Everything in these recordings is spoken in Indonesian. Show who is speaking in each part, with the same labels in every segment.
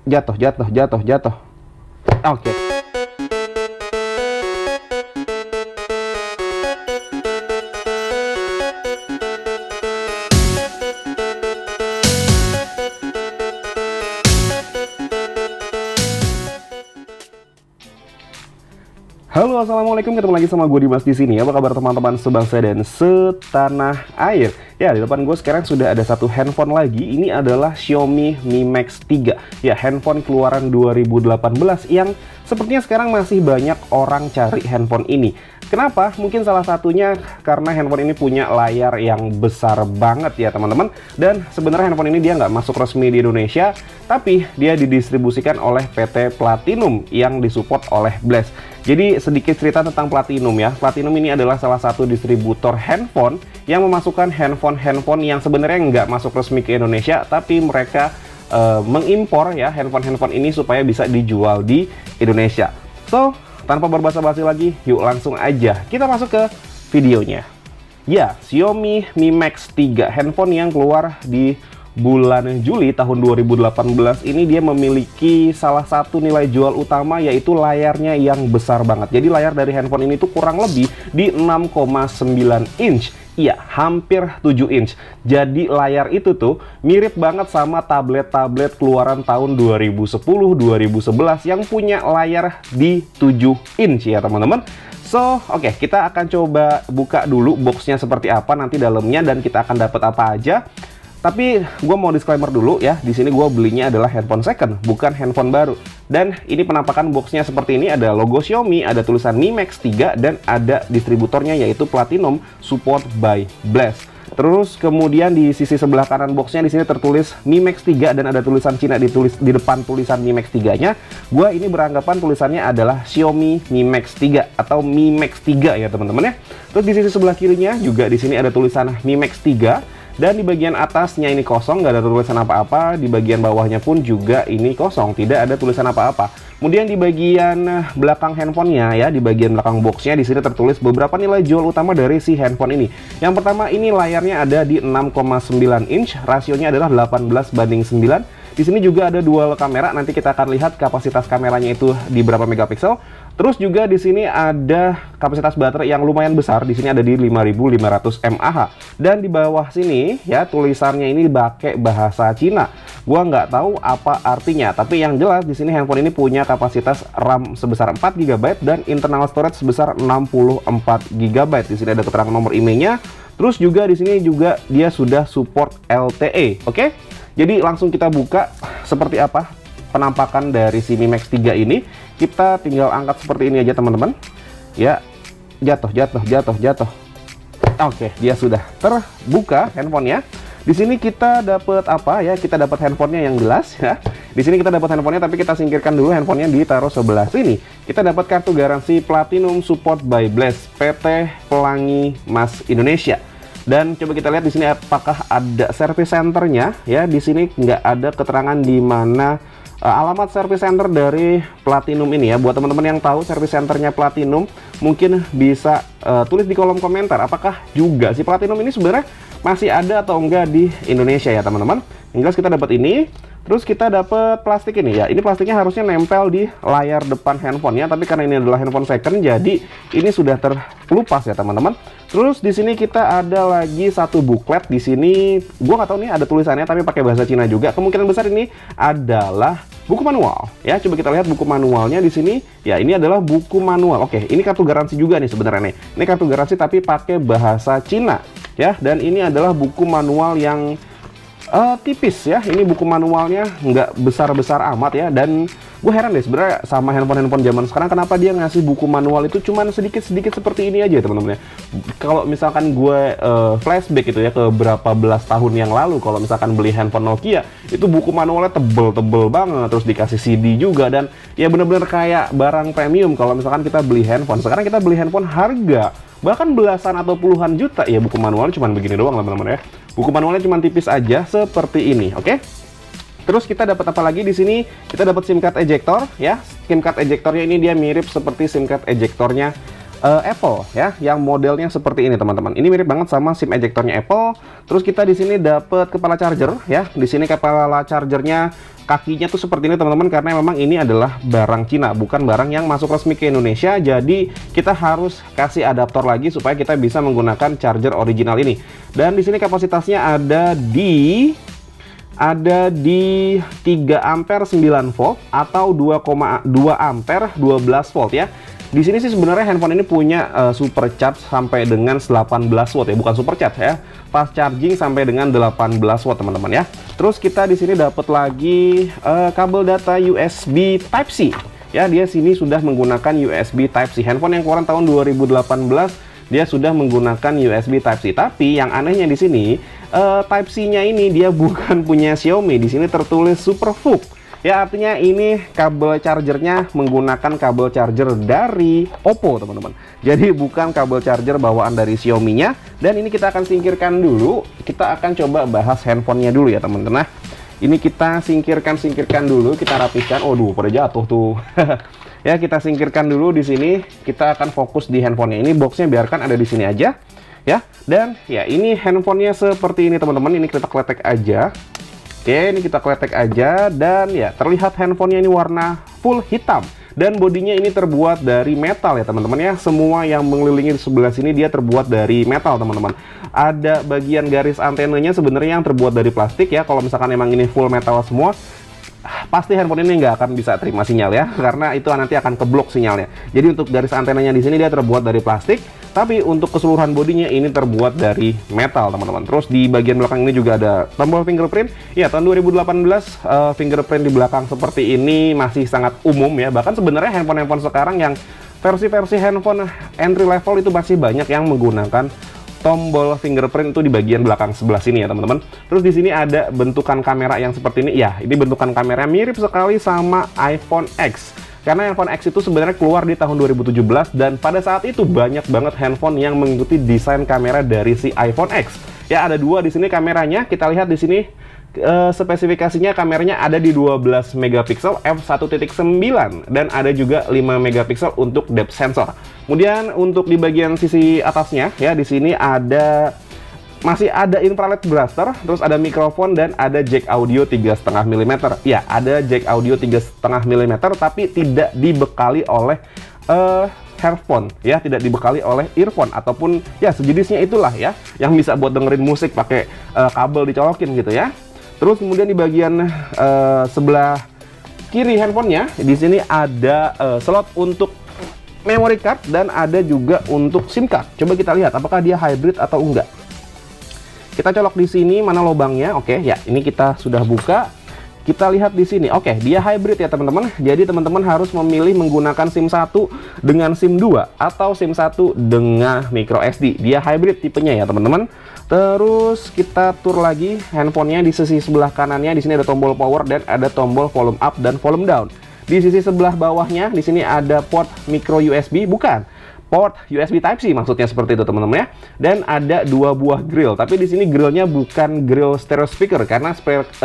Speaker 1: Jatuh, jatuh, jatuh, jatuh. Oke. Halo, assalamualaikum, ketemu lagi sama gue Dimas di sini. Apa kabar teman-teman sebangsa dan setanah air? Ya, di depan gue sekarang sudah ada satu handphone lagi. Ini adalah Xiaomi Mi Max 3. Ya, handphone keluaran 2018 yang sepertinya sekarang masih banyak orang cari handphone ini. Kenapa? Mungkin salah satunya karena handphone ini punya layar yang besar banget ya teman-teman. Dan sebenarnya handphone ini dia nggak masuk resmi di Indonesia, tapi dia didistribusikan oleh PT Platinum yang disupport oleh Blast. Jadi sedikit cerita tentang Platinum ya. Platinum ini adalah salah satu distributor handphone yang memasukkan handphone-handphone yang sebenarnya nggak masuk resmi ke Indonesia, tapi mereka mengimpor ya handphone-handphone ini supaya bisa dijual di Indonesia. So, tanpa berbasa-basi lagi, yuk langsung aja kita masuk ke videonya. Ya, Xiaomi Mi Max 3, handphone yang keluar di bulan Juli tahun 2018 ini dia memiliki salah satu nilai jual utama, yaitu layarnya yang besar banget. Jadi layar dari handphone ini tuh kurang lebih di 6,9 inch. Iya, hampir 7 inch. Jadi layar itu tuh mirip banget sama tablet-tablet keluaran tahun 2010-2011 yang punya layar di 7 inch ya teman-teman. So, oke, kita akan coba buka dulu boxnya seperti apa nanti dalamnya dan kita akan dapat apa aja. Tapi gue mau disclaimer dulu ya, di sini gue belinya adalah handphone second, bukan handphone baru. Dan ini penampakan boxnya seperti ini, ada logo Xiaomi, ada tulisan Mi Max 3, dan ada distributornya yaitu Platinum Support by Blast. Terus kemudian di sisi sebelah kanan boxnya di sini tertulis Mi Max 3 dan ada tulisan Cina ditulis di depan tulisan Mi Max 3-nya. Gua ini beranggapan tulisannya adalah Xiaomi Mi Max 3 atau Mi Max 3 ya teman-teman ya. Terus di sisi sebelah kirinya juga di sini ada tulisan Mi Max 3. Dan di bagian atasnya ini kosong, nggak ada tulisan apa-apa. Di bagian bawahnya pun juga ini kosong, tidak ada tulisan apa-apa. Kemudian di bagian belakang handphonenya ya, di bagian belakang boxnya di sini tertulis beberapa nilai jual utama dari si handphone ini. Yang pertama, ini layarnya ada di 6,9 inch, rasionya adalah 18:9. Di sini juga ada dual kamera, nanti kita akan lihat kapasitas kameranya itu di berapa megapiksel. Terus juga di sini ada kapasitas baterai yang lumayan besar, di sini ada di 5500 mAh. Dan di bawah sini ya tulisannya ini pakai bahasa Cina. Gua nggak tahu apa artinya, tapi yang jelas di sini handphone ini punya kapasitas RAM sebesar 4 GB dan internal storage sebesar 64 GB. Di sini ada keterangan nomor IMEI-nya. Terus juga di sini juga dia sudah support LTE. Oke? Jadi langsung kita buka seperti apa penampakan dari si Mi Max 3 ini. Kita tinggal angkat seperti ini aja teman-teman. Ya, jatuh, jatuh, jatuh, jatuh. Oke, dia sudah terbuka handphonenya. Di sini kita dapat apa ya? Kita dapat handphonenya yang jelas ya. Di sini kita dapat handphonenya, tapi kita singkirkan dulu handphonenya, ditaruh sebelah sini. Kita dapat kartu garansi Platinum Support by Blast PT Pelangi Mas Indonesia. Dan coba kita lihat di sini apakah ada service centernya ya. Di sini nggak ada keterangan di mana alamat service center dari Platinum ini ya. Buat teman-teman yang tahu service centernya Platinum, mungkin bisa tulis di kolom komentar apakah juga si Platinum ini sebenarnya masih ada atau enggak di Indonesia ya teman-teman. Yang jelas kita dapat ini. Terus kita dapat plastik ini ya. Ini plastiknya harusnya nempel di layar depan handphonenya, tapi karena ini adalah handphone second, jadi ini sudah terkelupas ya teman-teman. Terus di sini kita ada lagi satu booklet. Di sini gua nggak tahu nih ada tulisannya, tapi pakai bahasa Cina juga. Kemungkinan besar ini adalah buku manual ya. Coba kita lihat buku manualnya di sini. Ya, ini adalah buku manual. Oke, ini kartu garansi juga nih sebenarnya nih. Ini kartu garansi tapi pakai bahasa Cina ya. Dan ini adalah buku manual yang tipis ya. Ini buku manualnya nggak besar-besar amat ya. Dan gue heran deh sebenarnya sama handphone-handphone zaman sekarang, kenapa dia ngasih buku manual itu cuman sedikit-sedikit seperti ini aja teman-teman ya. Kalau misalkan gue flashback itu ya ke berapa belas tahun yang lalu, kalau misalkan beli handphone Nokia itu buku manualnya tebel-tebel banget, terus dikasih CD juga, dan ya bener-bener kayak barang premium kalau misalkan kita beli handphone. Sekarang kita beli handphone harga bahkan belasan atau puluhan juta ya, buku manualnya cuman begini doang teman-teman ya. Buku manualnya cuma tipis aja seperti ini, oke? Terus kita dapat apa lagi di sini? Kita dapat SIM card ejector ya. SIM card ejectornya ini dia mirip seperti SIM card ejectornya Apple ya, yang modelnya seperti ini teman-teman. Ini mirip banget sama SIM ejectornya Apple. Terus kita di sini dapat kepala charger ya. Di sini kepala chargernya kakinya tuh seperti ini teman-teman, karena memang ini adalah barang Cina, bukan barang yang masuk resmi ke Indonesia. Jadi kita harus kasih adaptor lagi supaya kita bisa menggunakan charger original ini. Dan di sini kapasitasnya ada di 3 ampere 9 volt atau 2,2 ampere 12 volt ya. Di sini sih sebenarnya handphone ini punya super charge sampai dengan 18 watt ya, bukan super charge ya. Fast charging sampai dengan 18 watt teman-teman ya. Terus kita di sini dapat lagi kabel data USB Type-C. Ya, dia sini sudah menggunakan USB Type-C. Handphone yang keluaran tahun 2018 dia sudah menggunakan USB Type-C. Tapi yang anehnya di sini Type-C-nya ini dia bukan punya Xiaomi. Di sini tertulis SuperVOOC. Ya, artinya ini kabel chargernya menggunakan kabel charger dari Oppo, teman-teman. Jadi bukan kabel charger bawaan dari Xiaomi-nya. Dan ini kita akan singkirkan dulu. Kita akan coba bahas handphonenya dulu ya, teman-teman. Nah, ini kita singkirkan dulu, kita rapihkan. Waduh, pada jatuh tuh. Ya, kita singkirkan dulu di sini. Kita akan fokus di handphonenya. Ini boxnya biarkan ada di sini aja, ya. Dan ya, ini handphonenya seperti ini, teman-teman. Ini kita kletek aja. Oke, ini kita kletek aja, dan ya terlihat handphonenya ini warna full hitam. Dan bodinya ini terbuat dari metal ya teman-teman ya. Semua yang mengelilingi di sebelah sini dia terbuat dari metal teman-teman. Ada bagian garis antenanya sebenarnya yang terbuat dari plastik ya. Kalau misalkan emang ini full metal semua, pasti handphone ini nggak akan bisa terima sinyal ya, karena itu nanti akan keblok sinyalnya. Jadi untuk garis antenanya di sini dia terbuat dari plastik, tapi untuk keseluruhan bodinya ini terbuat dari metal teman-teman. Terus di bagian belakang ini juga ada tombol fingerprint. Ya, tahun 2018 fingerprint di belakang seperti ini masih sangat umum ya. Bahkan sebenarnya handphone-handphone sekarang yang versi-versi handphone entry level itu masih banyak yang menggunakan tombol fingerprint itu di bagian belakang sebelah sini ya teman-teman. Terus di sini ada bentukan kamera yang seperti ini. Ya, ini bentukan kamera mirip sekali sama iPhone X. Karena iPhone X itu sebenarnya keluar di tahun 2017 dan pada saat itu banyak banget handphone yang mengikuti desain kamera dari si iPhone X. Ya, ada dua di sini kameranya. Kita lihat di sini spesifikasinya, kameranya ada di 12 megapiksel f1.9 dan ada juga 5 megapiksel untuk depth sensor. Kemudian untuk di bagian sisi atasnya ya, di sini masih ada infrared blaster, terus ada mikrofon dan ada jack audio 3,5 mm. Ya, ada jack audio 3,5 mm tapi tidak dibekali oleh earphone ya, tidak dibekali oleh earphone ataupun ya sejenisnya itulah ya, yang bisa buat dengerin musik pakai kabel dicolokin gitu ya. Terus kemudian di bagian sebelah kiri handphonenya di sini ada slot untuk memory card dan ada juga untuk SIM card. Coba kita lihat apakah dia hybrid atau enggak. Kita colok di sini mana lubangnya. Oke, ya ini kita sudah buka. Kita lihat di sini. Oke, dia hybrid ya teman-teman. Jadi teman-teman harus memilih menggunakan SIM 1 dengan SIM 2 atau SIM 1 dengan micro SD. Dia hybrid tipenya ya teman-teman. Terus kita tur lagi handphonenya di sisi sebelah kanannya. Di sini ada tombol power dan ada tombol volume up dan volume down. Di sisi sebelah bawahnya di sini ada port micro USB, bukan, port USB Type-C maksudnya seperti itu teman-teman ya. Dan ada dua buah grill, tapi di sini grillnya bukan grill stereo speaker karena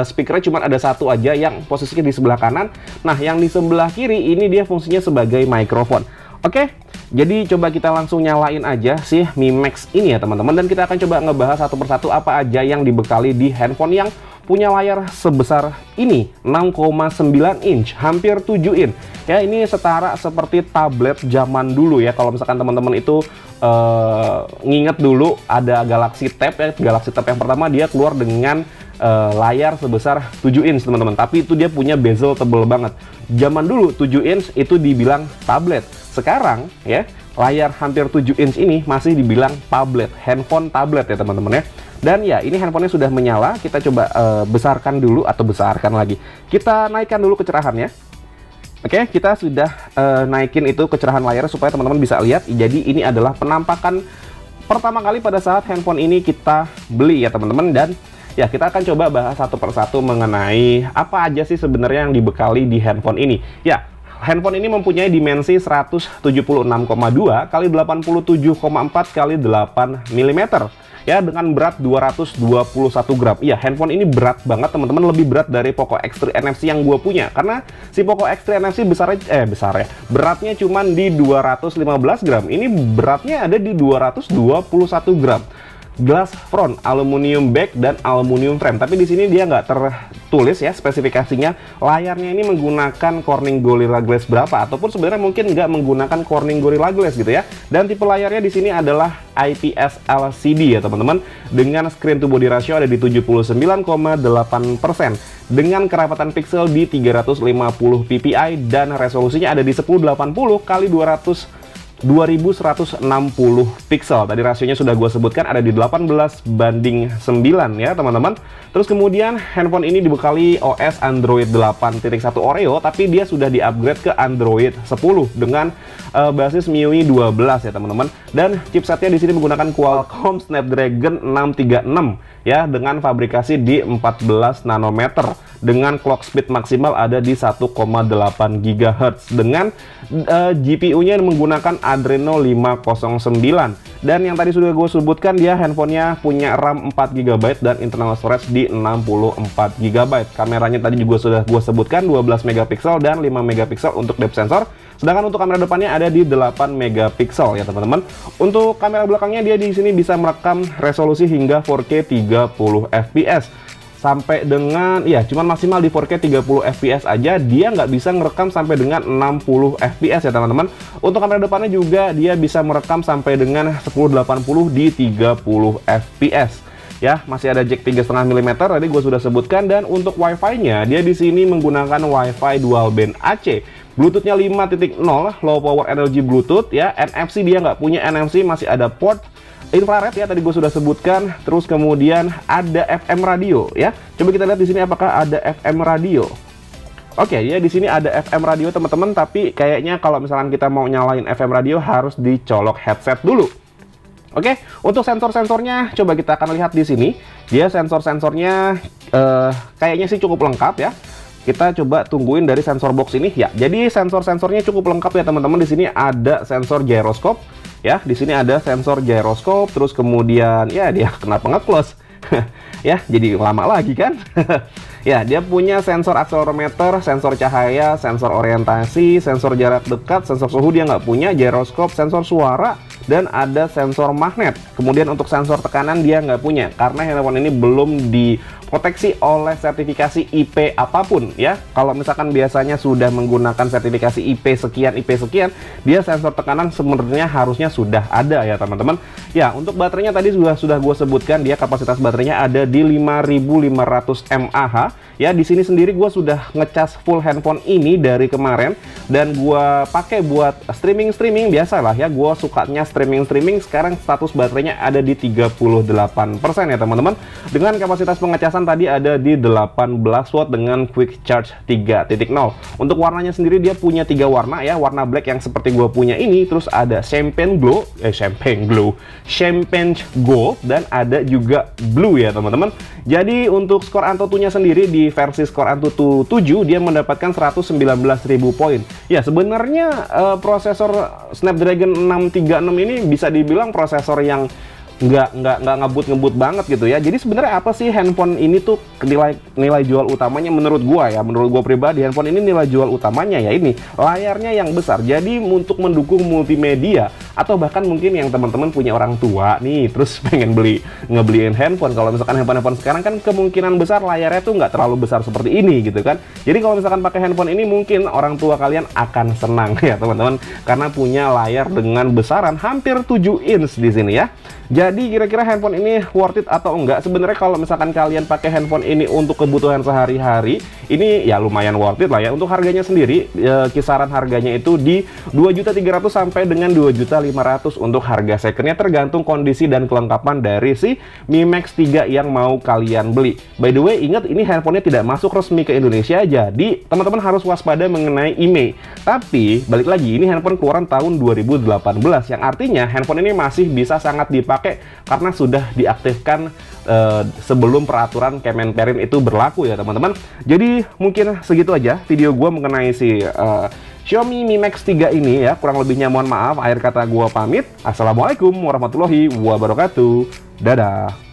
Speaker 1: speakernya cuma ada satu aja yang posisinya di sebelah kanan. Nah, yang di sebelah kiri ini dia fungsinya sebagai mikrofon. Oke, jadi coba kita langsung nyalain aja sih Mi Max ini ya teman-teman, dan kita akan coba ngebahas satu persatu apa aja yang dibekali di handphone yang punya layar sebesar ini, 6,9 inch, hampir 7 inch. Ya, ini setara seperti tablet zaman dulu ya. Kalau misalkan teman-teman itu nginget dulu ada Galaxy Tab ya. Galaxy Tab yang pertama dia keluar dengan layar sebesar 7 inch teman-teman, tapi itu dia punya bezel tebel banget. Zaman dulu 7 inch itu dibilang tablet. Sekarang ya, layar hampir 7 inch ini masih dibilang tablet, handphone tablet ya teman-teman ya. Dan ya, ini handphonenya sudah menyala. Kita coba besarkan dulu atau besarkan lagi. Kita naikkan dulu kecerahannya. Oke, kita sudah naikin itu kecerahan layar supaya teman-teman bisa lihat. Jadi ini adalah penampakan pertama kali pada saat handphone ini kita beli ya teman-teman. Dan ya, kita akan coba bahas satu persatu mengenai apa aja sih sebenarnya yang dibekali di handphone ini. Ya, handphone ini mempunyai dimensi 176,2 x 87,4 x 8 mm. ya, dengan berat 221 gram. Iya, handphone ini berat banget teman-teman, lebih berat dari Poco X3 NFC yang gue punya, karena si Poco X3 NFC beratnya cuman di 215 gram. Ini beratnya ada di 221 gram. Glass front, aluminium back, dan aluminium frame. Tapi di sini dia nggak tertulis ya spesifikasinya. Layarnya ini menggunakan Corning Gorilla Glass berapa, ataupun sebenarnya mungkin nggak menggunakan Corning Gorilla Glass gitu ya. Dan tipe layarnya di sini adalah IPS LCD ya teman-teman. Dengan screen to body ratio ada di 79,8%. Dengan kerapatan pixel di 350 ppi dan resolusinya ada di 1080 kali 2160 pixel. Tadi rasionya sudah gue sebutkan ada di 18:9 ya teman-teman. Terus kemudian handphone ini dibekali OS Android 8.1 Oreo, tapi dia sudah di-upgrade ke Android 10 dengan basis MIUI 12 ya teman-teman. Dan chipsetnya di sini menggunakan Qualcomm Snapdragon 636 ya, dengan fabrikasi di 14 nanometer, dengan clock speed maksimal ada di 1,8 GHz, dengan GPU-nya menggunakan Adreno 509. Dan yang tadi sudah gue sebutkan, dia handphonenya punya RAM 4 GB dan internal storage di 64 GB. Kameranya tadi juga sudah gue sebutkan 12 megapiksel dan 5 megapiksel untuk depth sensor. Sedangkan untuk kamera depannya ada di 8 megapiksel ya teman-teman. Untuk kamera belakangnya dia di sini bisa merekam resolusi hingga 4K 30 fps. Sampai dengan, ya cuman maksimal di 4K 30 fps aja, dia nggak bisa ngerekam sampai dengan 60 fps ya teman-teman. Untuk kamera depannya juga dia bisa merekam sampai dengan 1080 di 30 fps. Ya, masih ada jack 3,5 mm tadi gue sudah sebutkan. Dan untuk wifi-nya dia di sini menggunakan wifi dual band AC. Bluetooth-nya 5.0, low power energy Bluetooth ya. NFC dia nggak punya NFC, masih ada port infrared ya, tadi gue sudah sebutkan. Terus kemudian ada FM radio ya. Coba kita lihat di sini apakah ada FM radio. Oke, ya di sini ada FM radio teman-teman, tapi kayaknya kalau misalkan kita mau nyalain FM radio harus dicolok headset dulu. Oke, untuk sensor-sensornya coba kita akan lihat di sini. Dia sensor-sensornya kayaknya sih cukup lengkap ya. Kita coba tungguin dari sensor box ini ya. Jadi sensor-sensornya cukup lengkap ya teman-teman. Di sini ada sensor gyroscope. Ya, di sini ada sensor gyroscope, terus kemudian ya dia kenapa nge-close? Ya, jadi lama lagi kan? Ya, dia punya sensor akselerometer, sensor cahaya, sensor orientasi, sensor jarak dekat, sensor suhu dia nggak punya, gyroscope, sensor suara, dan ada sensor magnet. Kemudian untuk sensor tekanan dia nggak punya, karena handphone ini belum diproteksi oleh sertifikasi IP apapun ya. Kalau misalkan biasanya sudah menggunakan sertifikasi IP sekian, dia sensor tekanan sebenarnya harusnya sudah ada ya teman-teman. Ya, untuk baterainya tadi sudah gue sebutkan, dia kapasitas baterainya ada di 5500 mAh. Ya, di sini sendiri gue sudah ngecas full handphone ini dari kemarin, dan gue pakai buat streaming biasa lah ya. Gue sukanya streaming. Sekarang status baterainya ada di 38% ya teman-teman. Dengan kapasitas pengecasan tadi ada di 18 watt dengan quick charge 3.0. Untuk warnanya sendiri dia punya 3 warna ya. Warna black yang seperti gue punya ini, terus ada champagne gold, dan ada juga blue ya teman-teman. Jadi untuk skor Antutu-nya sendiri di versi skor Antutu 7 dia mendapatkan 119.000 poin. Ya, sebenarnya prosesor Snapdragon 636 ini bisa dibilang prosesor yang nggak ngebut banget gitu ya. Jadi sebenarnya apa sih handphone ini tuh nilai jual utamanya menurut gua ya, menurut gua pribadi handphone ini nilai jual utamanya ya ini layarnya yang besar. Jadi untuk mendukung multimedia, atau bahkan mungkin yang teman-teman punya orang tua nih terus pengen ngebeliin handphone. Kalau misalkan handphone sekarang kan kemungkinan besar layarnya tuh nggak terlalu besar seperti ini gitu kan. Jadi kalau misalkan pakai handphone ini mungkin orang tua kalian akan senang ya teman-teman, karena punya layar dengan besaran hampir 7 inch di sini ya. Jadi kira-kira handphone ini worth it atau enggak? Sebenarnya kalau misalkan kalian pakai handphone ini untuk kebutuhan sehari-hari, ini ya lumayan worth it lah ya. Untuk harganya sendiri, kisaran harganya itu di 2.300.000 sampai dengan 2.500.000 untuk harga secondnya, tergantung kondisi dan kelengkapan dari si Mi Max 3 yang mau kalian beli. By the way, ingat ini handphonenya tidak masuk resmi ke Indonesia, jadi teman-teman harus waspada mengenai IMEI. Tapi balik lagi, ini handphone keluaran tahun 2018, yang artinya handphone ini masih bisa sangat dipakai dipakai karena sudah diaktifkan sebelum peraturan Kemenperin itu berlaku ya teman-teman. Jadi mungkin segitu aja video gue mengenai si Xiaomi Mi Max 3 ini ya. Kurang lebihnya mohon maaf. Akhir kata gue pamit. Assalamualaikum warahmatullahi wabarakatuh. Dadah.